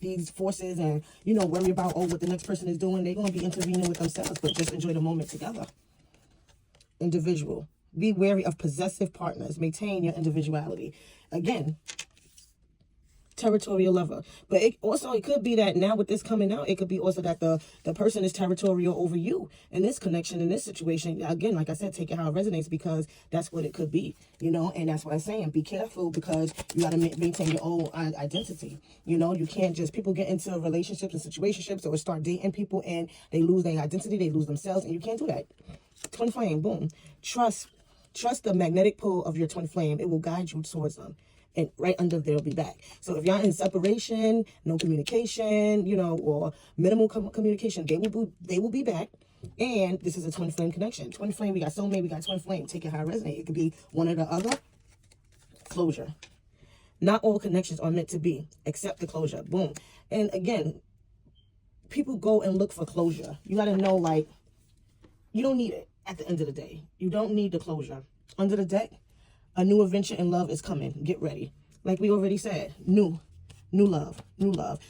these forces and, you know, worry about, oh, what the next person is doing. They're going to be intervening with themselves, but just enjoy the moment together. Individual. Be wary of possessive partners. Maintain your individuality. Again, territorial lover. But it could be that now with this coming out, it could be also that the person is territorial over you in this connection, in this situation. Again, like I said, take it how it resonates, because that's what it could be, you know. And that's what I'm saying, be careful, because you got to maintain your own identity. You know, you can't just, people get into relationships and situationships or start dating people and they lose their identity, they lose themselves, and you can't do that. Twin flame, boom. Trust the magnetic pull of your twin flame. It will guide you towards them. And right under there will be back. So if y'all in separation, no communication, you know, or minimal communication, they will be back. And this is a twin flame connection. Twin flame, we got soulmate, we got twin flame. Take it how it resonates. It could be one or the other. Closure. Not all connections are meant to be. Accept the closure. Boom. And again, people go and look for closure. You got to know, like, you don't need it at the end of the day. You don't need the closure. Under the deck, a new adventure in love is coming. Get ready. Like we already said, new love.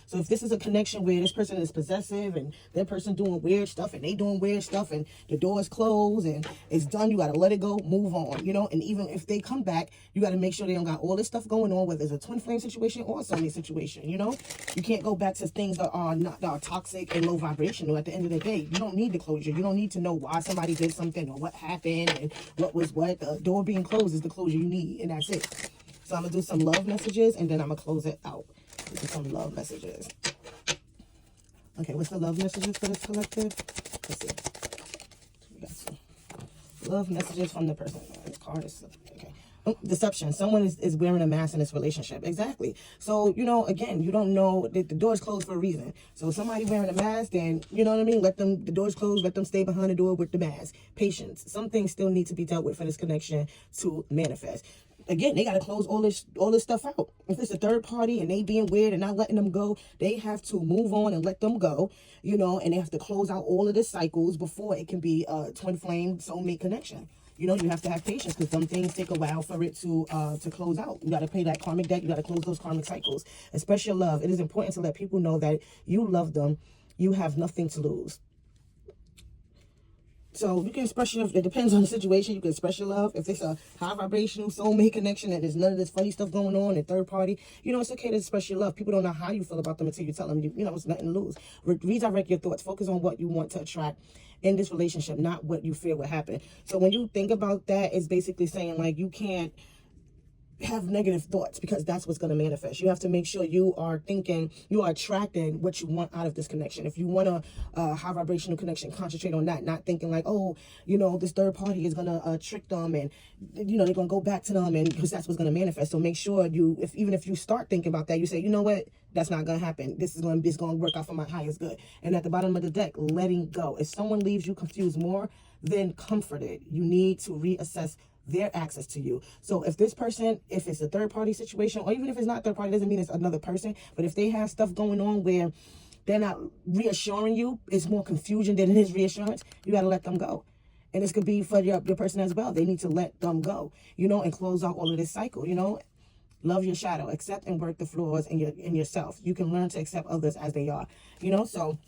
So if this is a connection where this person is possessive and that person doing weird stuff and they doing weird stuff and the door is closed and it's done, you got to let it go, move on, you know. And even if they come back, you got to make sure they don't got all this stuff going on, whether it's a twin flame situation or a soulmate situation, you know. You can't go back to things that are toxic and low vibrational. At the end of the day, you don't need the closure. You don't need to know why somebody did something or what happened and what was what. The door being closed is the closure you need, and that's it. So I'm going to do some love messages, and then I'm going to close it out. This is some love messages. Okay, what's the love messages for this collective? Let's see. We got some love messages from the person. This card is, okay. Oh, deception. Someone is wearing a mask in this relationship. Exactly. So, you know, again, you don't know that the door is closed for a reason. So somebody wearing a mask, then, you know what I mean? The door's closed, let them stay behind the door with the mask. Patience. Some things still need to be dealt with for this connection to manifest. Again, they got to close all this stuff out. If it's a third party and they being weird and not letting them go, they have to move on and let them go, you know, and they have to close out all of the cycles before it can be a twin flame soulmate connection. You know, you have to have patience, because some things take a while for it to close out. You got to pay that karmic debt. You got to close those karmic cycles. Express your love. It is important to let people know that you love them. You have nothing to lose. So you can express your, it depends on the situation, you can express your love. If it's a high vibrational soulmate connection and there's none of this funny stuff going on and third party, you know, it's okay to express your love. People don't know how you feel about them until you tell them, you know, it's nothing to lose. Redirect your thoughts. Focus on what you want to attract in this relationship, not what you fear will happen. So when you think about that, it's basically saying, like, you can't have negative thoughts, because that's what's going to manifest. You have to make sure you are thinking, you are attracting what you want out of this connection. If you want a high vibrational connection, concentrate on that, not thinking like, oh, you know, this third party is going to trick them and, you know, they're going to go back to them, and because that's what's going to manifest. So make sure you, even if you start thinking about that, you say, you know what, that's not going to happen. This is going to work out for my highest good. And at the bottom of the deck, letting go. If someone leaves you confused more than comforted, you need to reassess their access to you. So if this person, if it's a third party situation, or even if it's not third party, doesn't mean it's another person, but if they have stuff going on where they're not reassuring you, it's more confusion than it is reassurance, you got to let them go. And this could be for your person as well. They need to let them go, you know, and close out all of this cycle, you know. Love your shadow. Accept and work the flaws in yourself. You can learn to accept others as they are, you know. So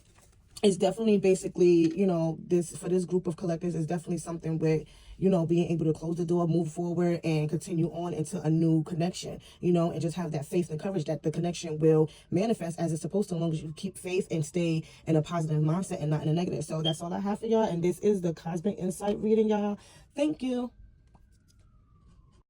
it's definitely basically, you know, for this group of collectors is definitely something where, you know, being able to close the door, move forward, and continue on into a new connection, you know, and just have that faith and courage that the connection will manifest as it's supposed to, as long as you keep faith and stay in a positive mindset and not in a negative. So that's all I have for y'all. And this is the Cosmic Insight reading, y'all. Thank you.